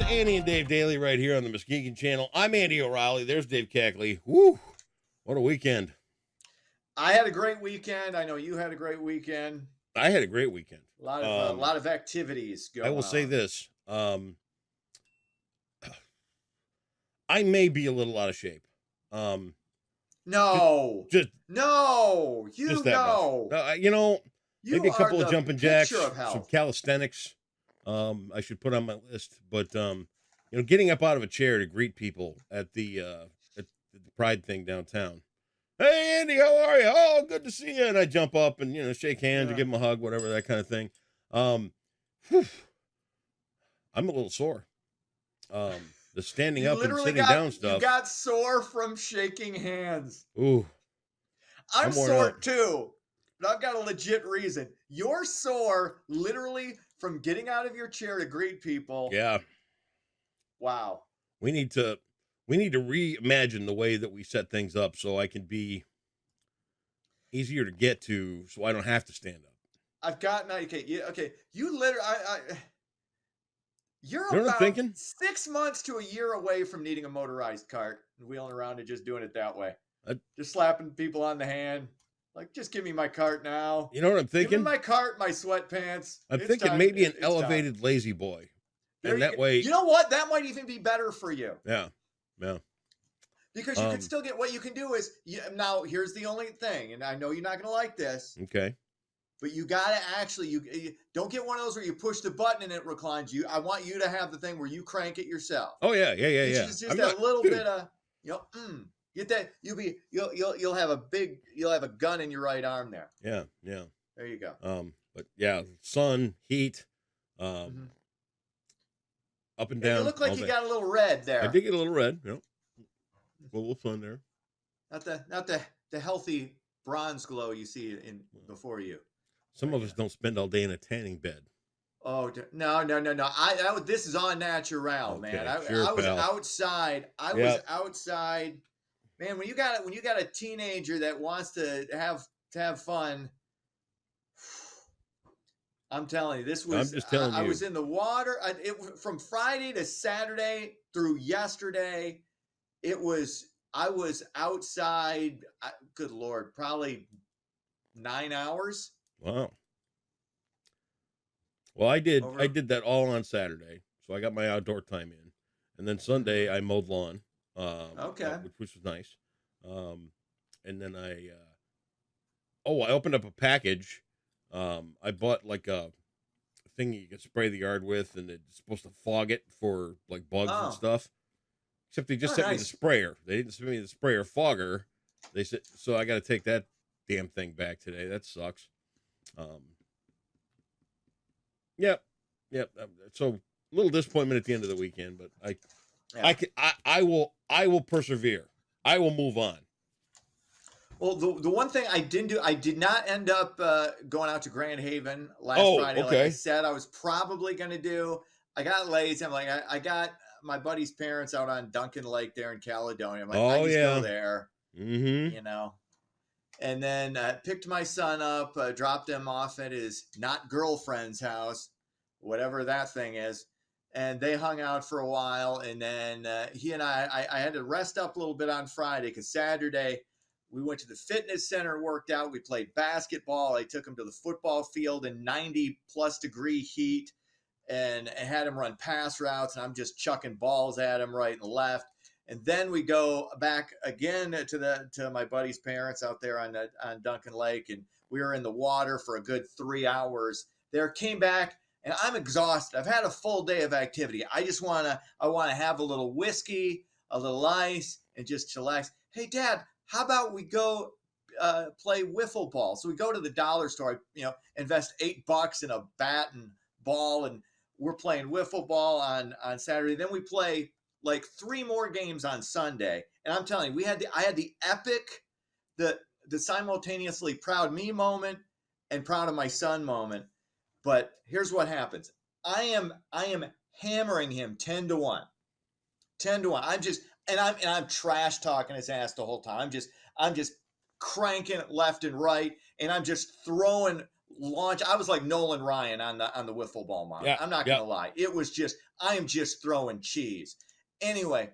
to Andy and Dave Daily right here on the Muskegon Channel. I'm Andy O'Reilly. There's Dave Cackley. Woo! What a weekend. I had a great weekend. I know you had a great weekend. I had a great weekend. A lot of activities going I on. will say this. I may be a little out of shape. No. Just no. You just that know. much. You Maybe a couple are of the jumping jacks, picture of some health. calisthenics. I should put on my list. But getting up out of a chair to greet people at the Pride thing downtown. Hey Andy, how are you? Oh, good to see you. And I jump up and shake hands or give them a hug, whatever, that kind of thing. Whew, I'm a little sore. The standing up and sitting down stuff. You got sore from shaking hands. Ooh. I'm worn sore out. too, but I've got a legit reason. You're sore literally from getting out of your chair to greet people. Yeah. Wow. We need to reimagine the way that we set things up so I can be easier to get to, so I don't have to stand up. I've got You literally, you're You know what I'm about thinking? 6 months to a year away from needing a motorized cart and wheeling around and just doing it that way. Just slapping people on the hand. Like, just give me my cart now. You know what I'm thinking? Give me my cart, my sweatpants. I'm thinking maybe an elevated lazy boy. And that way, you know what? That might even be better for you. Yeah. Because you can still get, what you can do is, now here's the only thing, and I know you're not going to like this. Okay. But you got to actually, you don't get one of those where you push the button and it reclines you. I want you to have the thing where you crank it yourself. Oh yeah. It's just a little bit of, get that. You'll have a gun in your right arm there. Yeah. There you go. But yeah, sun, heat, up and down. You look like you got a little red there. I did get a little red. Yeah. A little fun there. Not the healthy bronze glow you see before you. Some of us don't spend all day in a tanning bed. Oh no! This is all natural, man. I was outside. I was outside, man. When you got a teenager that wants to have fun, I'm telling you, this was. I'm just telling you. I was in the water. From Friday to Saturday through yesterday, I was outside. Good Lord, probably 9 hours. Wow. Well, I did that all on Saturday, so I got my outdoor time in, and then Sunday I mowed lawn, which was nice, and then I opened up a package. I bought like a thing you can spray the yard with, and it's supposed to fog it for like bugs and stuff. Except they just sent me the sprayer. They didn't send me the sprayer fogger. They said so. I got to take that damn thing back today. That sucks. Yep. So a little disappointment at the end of the weekend, but I will persevere. I will move on. Well, the one thing I didn't do, I did not end up going out to Grand Haven last Friday. Okay. Like I said, I was probably going to do. I got lazy. I'm like, I got my buddy's parents out on Duncan Lake there in Caledonia. I'm like, I just go there. Mm-hmm. And then picked my son up, dropped him off at his not girlfriend's house, whatever that thing is. And they hung out for a while. And then he and I had to rest up a little bit on Friday because Saturday we went to the fitness center, worked out. We played basketball. I took him to the football field in 90+ degree heat and had him run pass routes. And I'm just chucking balls at him right and left. And then we go back again to my buddy's parents out there on Duncan Lake, and we were in the water for a good 3 hours. There, came back, and I'm exhausted. I've had a full day of activity. I want to have a little whiskey, a little ice, and just chillax. Hey, Dad, how about we go play wiffle ball? So we go to the dollar store, invest $8 in a bat and ball, and we're playing wiffle ball on Saturday. Then we play like 3 more games on Sunday. And I'm telling you, I had the epic, the simultaneously proud me moment and proud of my son moment. But here's what happens. I am hammering him 10-1. 10-1. I'm trash talking his ass the whole time. I'm just cranking it left and right, and I'm just throwing launch. I was like Nolan Ryan on the wiffle ball mound. Yeah, I'm not gonna lie. It was just I am just throwing cheese. Anyway,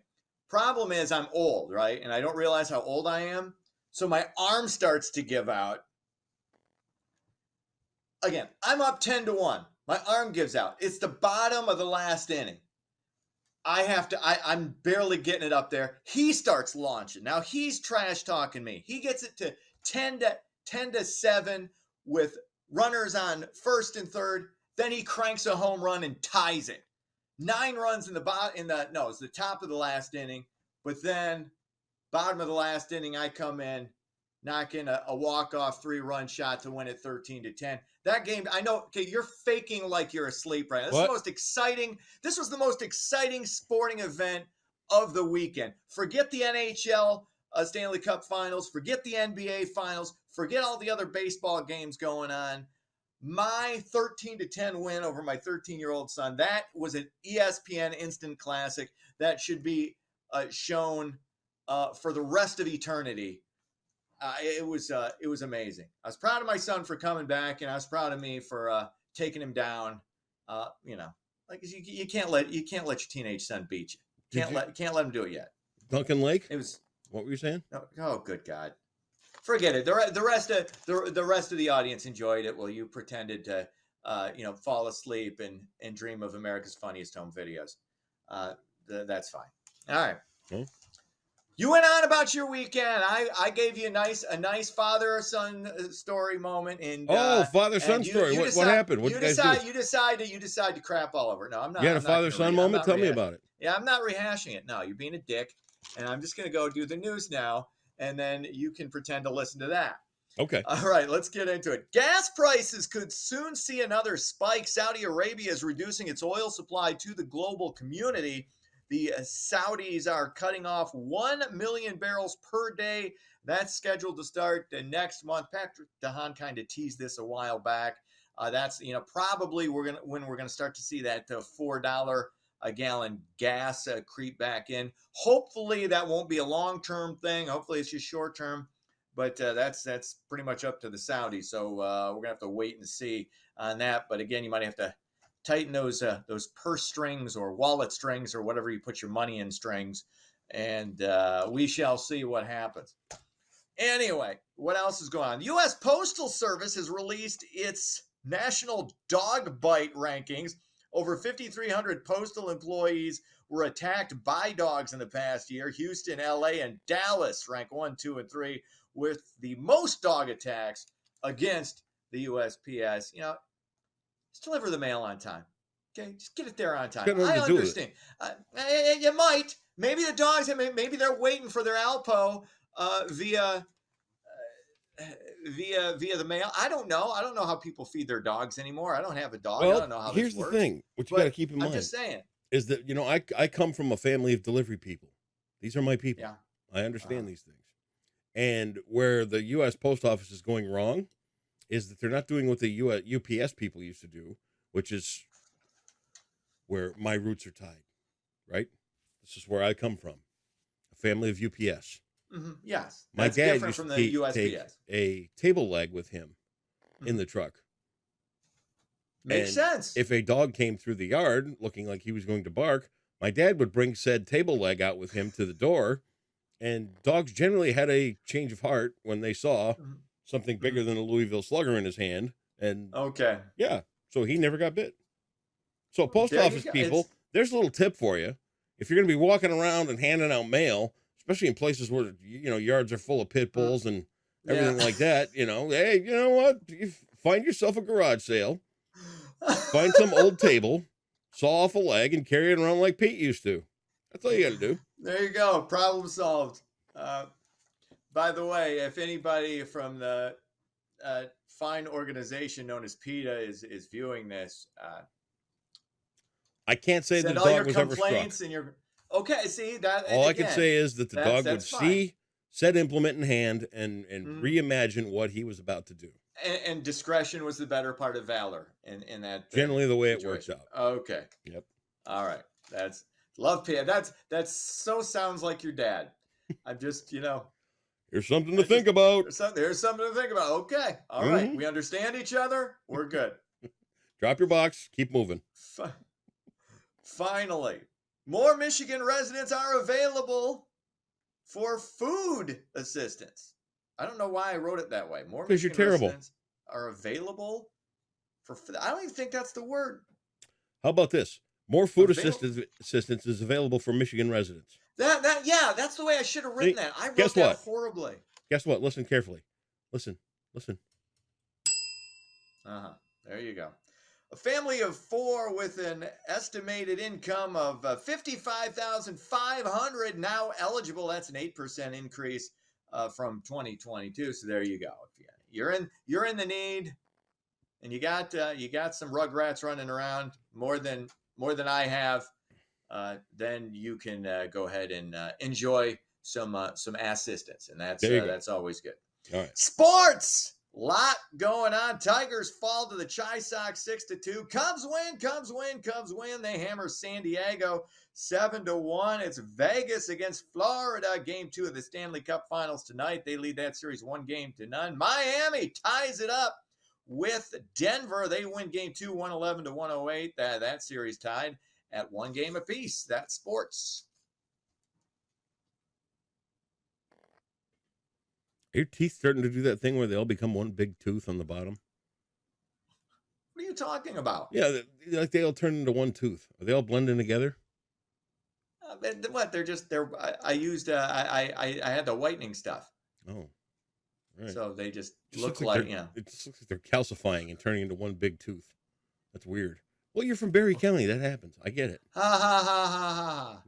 problem is I'm old, right? And I don't realize how old I am. So my arm starts to give out. Again, I'm up 10-1. My arm gives out. It's the bottom of the last inning. I'm barely getting it up there. He starts launching. Now he's trash talking me. He gets it to 10-7 with runners on first and third. Then he cranks a home run and ties it. 9 runs it's the top of the last inning. But then bottom of the last inning, I come in, knock in a walk-off 3-run shot to win it 13-10. That game, I know, okay, you're faking like you're asleep right now. This was the most exciting sporting event of the weekend. Forget the NHL Stanley Cup Finals. Forget the NBA Finals. Forget all the other baseball games going on. My 13-10 win over my 13-year-old son, that was an ESPN instant classic that should be shown for the rest of eternity. It was amazing. I was proud of my son for coming back, and I was proud of me for taking him down. Like you can't let your teenage son beat you. Can't let him do it yet. Duncan Lake. It was. What were you saying? Oh, good God! Forget it. The rest of the audience enjoyed it while you pretended to fall asleep and dream of America's Funniest Home Videos. That's fine. All right. Okay. You went on about your weekend. I gave you a nice father-son story moment. And father-son story. What happened? What did you guys do? You decide to crap all over. No, I'm not. You had a father-son moment? Tell me about it. Yeah, I'm not rehashing it. No, you're being a dick. And I'm just going to go do the news now, and then you can pretend to listen to that. Okay. All right, let's get into it. Gas prices could soon see another spike. Saudi Arabia is reducing its oil supply to the global community. The Saudis are cutting off 1 million barrels per day. That's scheduled to start next month. Patrick DeHaan kind of teased this a while back. That's probably when we're gonna start to see that $4 a gallon gas creep back in. Hopefully that won't be a long-term thing. Hopefully it's just short-term. But that's pretty much up to the Saudis. So we're gonna have to wait and see on that. But again, you might have to tighten those purse strings or wallet strings or whatever you put your money in strings, and we shall see what happens. Anyway, what else is going on? The U.S. Postal Service has released its national dog bite rankings. Over 5,300 postal employees were attacked by dogs in the past year. Houston, L.A., and Dallas rank 1, 2, and 3 with the most dog attacks against the USPS. Just deliver the mail on time. Okay, just get it there on time. I understand. You might. Maybe the dogs. Maybe they're waiting for their Alpo via the mail. I don't know. I don't know how people feed their dogs anymore. I don't have a dog. Well, I don't know how here's this works. The thing. What you got to keep in mind. I'm just saying. Is that I come from a family of delivery people. These are my people. Yeah. I understand these things. And where the U.S. Post Office is going wrong is that they're not doing what the UPS people used to do, which is where my roots are tied, right? This is where I come from, a family of UPS. Mm-hmm. Yes, my that's dad different used from to the USPS. take a table leg with him in the truck. Makes sense. If a dog came through the yard looking like he was going to bark, my dad would bring said table leg out with him to the door, and dogs generally had a change of heart when they saw something bigger than a Louisville Slugger in his hand. And yeah, so he never got bit. So post office people, there's a little tip for you. If you're going to be walking around and handing out mail, especially in places where, yards are full of pit bulls and everything like that, hey, you know what? You find yourself a garage sale, find some old table, saw off a leg, and carry it around like Pete used to. That's all you got to do. There you go. Problem solved. By the way, if anybody from the fine organization known as PETA is viewing this, I can't say the dog was ever struck. Okay, see that. All I can say is that the dog would see said implement in hand and reimagine what he was about to do. And discretion was the better part of valor in that. Generally, the way it works out. Okay. Yep. All right. That's love, PETA. That's so sounds like your dad. I'm just, Here's something to think about. There's something to think about. Okay. All right. We understand each other. We're good. Drop your box. Keep moving. Finally, more Michigan residents are available for food assistance. I don't know why I wrote it that way. More Michigan residents are available for. I don't even think that's the word. How about this? More food assistance is available for Michigan residents. Yeah, that's the way I should have written that. I wrote that horribly. Guess what? Listen carefully. Listen. There you go. A family of 4 with an estimated income of $55,500 now eligible. That's an 8% increase from 2022. So there you go. If you're in the need, and you got some rugrats running around more than I have, then you can go ahead and enjoy some assistance, and that's always good. All right. Sports. Lot going on. Tigers fall to the Chi Sox 6-2. Cubs win. They hammer San Diego 7-1. It's Vegas against Florida. Game 2 of the Stanley Cup Finals tonight. They lead that series 1-0. Miami ties it up with Denver. They win Game 2, 111-108. That series tied at 1 game apiece. That's sports. Are your teeth starting to do that thing where they all become one big tooth on the bottom? What are you talking about? Yeah, like they all turn into one tooth. Are they all blending together? What? I had the whitening stuff. Oh, right. So they just look like, It just looks like they're calcifying and turning into one big tooth. That's weird. Well, you're from Berry County. That happens. I get it. Ha ha ha ha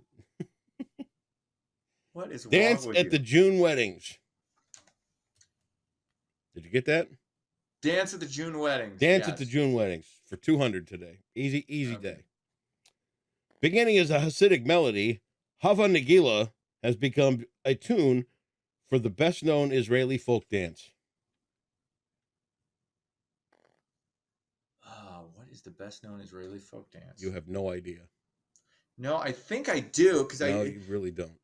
ha. What is Dance wrong with at you? the June weddings. Did you get that? Dance at the June weddings. Dance at the June weddings for 200 today. Easy day. Beginning as a Hasidic melody, Hava Nagila has become a tune for the best-known Israeli folk dance. What is the best-known Israeli folk dance? You have no idea. No, I think I do, because you really don't.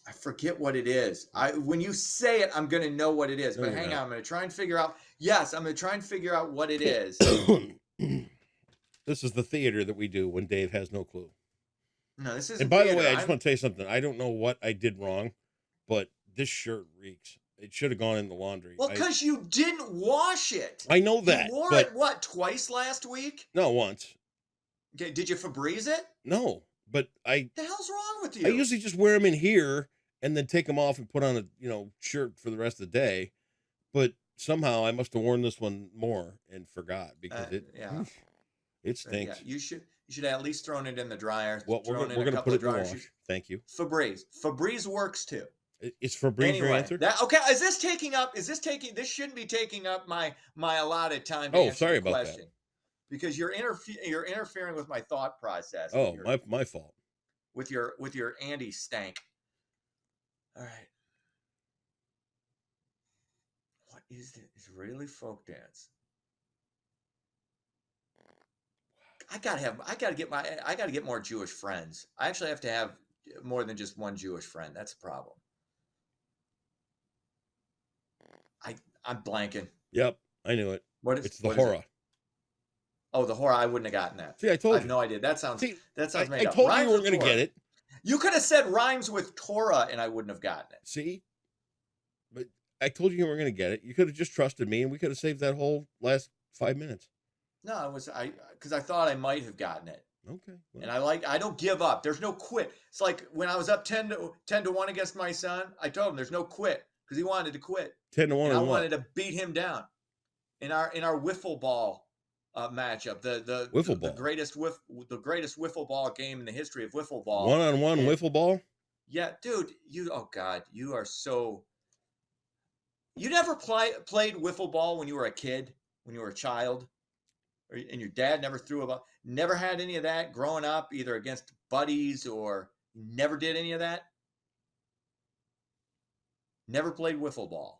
I forget what it is. When you say it, I'm going to know what it is. But hang on, I'm going to try and figure out. Yes, I'm going to try and figure out what it is. This is the theater that we do when Dave has no clue. No, this is. And by the way, I just want to tell you something. I don't know what I did wrong, but this shirt reeks. It should have gone in the laundry. Well, because you didn't wash it. I know that. You wore it, twice last week? No, once. Okay, did you Febreze it? No, but the hell's wrong with you? I usually just wear them in here and then take them off and put on a shirt for the rest of the day. But somehow I must have worn this one more and forgot because it stinks. Yeah, you should have at least thrown it in the dryer. Well, we're going to put it in the wash. Thank you. Febreze works too. It's Febreze your answer? Okay, this shouldn't be taking up my allotted time. Oh, sorry about that. Because you're interfering with my thought process. Oh, my fault. With your Andy stank. All right. What is the Israeli folk dance? I gotta get more Jewish friends. I actually have to have more than just one Jewish friend. That's a problem. I'm blanking. Yep, I knew it. It's the Hora. Oh, the Hora! I wouldn't have gotten that. See, I told you. I have no idea. That sounds made up. I told you you weren't going to get it. You could have said rhymes with Torah, and I wouldn't have gotten it. See, but I told you you weren't going to get it. You could have just trusted me, and we could have saved that whole last 5 minutes. No, because I thought I might have gotten it. Okay. Well. And I don't give up. There's no quit. It's like when I was up 10-1 against my son. I told him there's no quit because he wanted to quit. 10-1. And I wanted to beat him down in our wiffle ball matchup. The wiffle ball. The greatest wiffle ball game in the history of wiffle ball. 1-on-1 wiffle ball. Yeah, dude. Oh God, you are so. You never played wiffle ball when you were a kid, when you were a child, and your dad never threw a ball. Never had any of that growing up, either against buddies or never did any of that. Never played wiffle ball.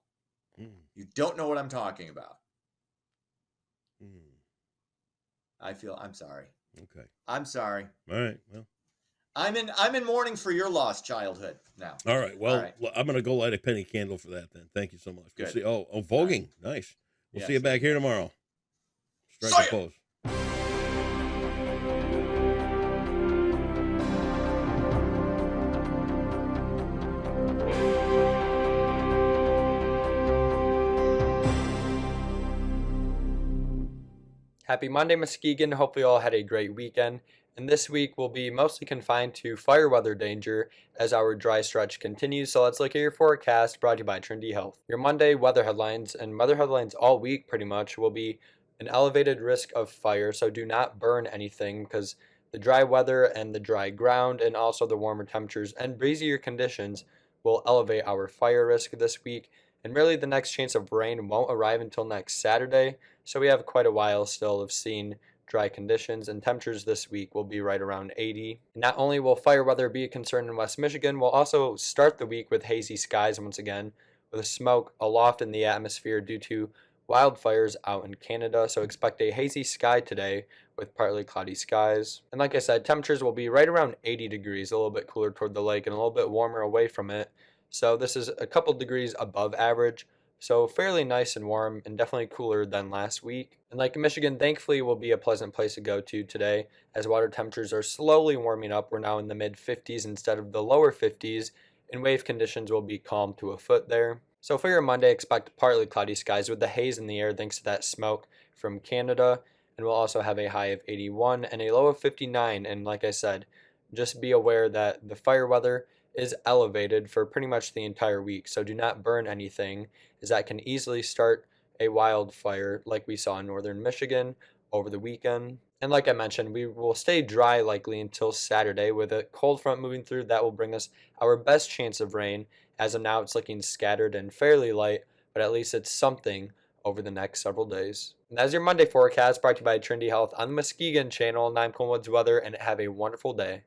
You don't know what I'm talking about. I'm sorry. Okay. I'm sorry. All right. Well, I'm in mourning for your lost childhood now. All right. Well, I'm going to go light a penny candle for that then. Thank you so much. Good. We'll see. Oh, voguing. Nice. We'll see you back here tomorrow. Strike a pose. Happy Monday, Muskegon. Hope you all had a great weekend. And this week will be mostly confined to fire weather danger as our dry stretch continues. So let's look at your forecast brought to you by Trinity Health. Your Monday weather headlines and weather headlines all week pretty much will be an elevated risk of fire. So do not burn anything because the dry weather and the dry ground and also the warmer temperatures and breezier conditions will elevate our fire risk this week. And really the next chance of rain won't arrive until next Saturday. So we have quite a while still of seeing dry conditions, and temperatures this week will be right around 80. Not only will fire weather be a concern in West Michigan, we'll also start the week with hazy skies once again, with smoke aloft in the atmosphere due to wildfires out in Canada. So expect a hazy sky today with partly cloudy skies. And like I said, temperatures will be right around 80 degrees, a little bit cooler toward the lake and a little bit warmer away from it. So this is a couple degrees above average. So fairly nice and warm and definitely cooler than last week. And Lake Michigan thankfully will be a pleasant place to go to today as water temperatures are slowly warming up. We're now in the mid 50s instead of the lower 50s, and wave conditions will be calm to a foot there. So for your Monday, expect partly cloudy skies with the haze in the air thanks to that smoke from Canada. And we'll also have a high of 81 and a low of 59. And like I said, just be aware that the fire weather is elevated for pretty much the entire week. So do not burn anything, as that can easily start a wildfire like we saw in northern Michigan over the weekend. And like I mentioned, we will stay dry likely until Saturday with a cold front moving through. That will bring us our best chance of rain. As of now, it's looking scattered and fairly light, but at least it's something over the next several days. And that's your Monday forecast brought to you by Trinity Health on the Muskegon channel. And I'm Colin Woods Weather, and have a wonderful day.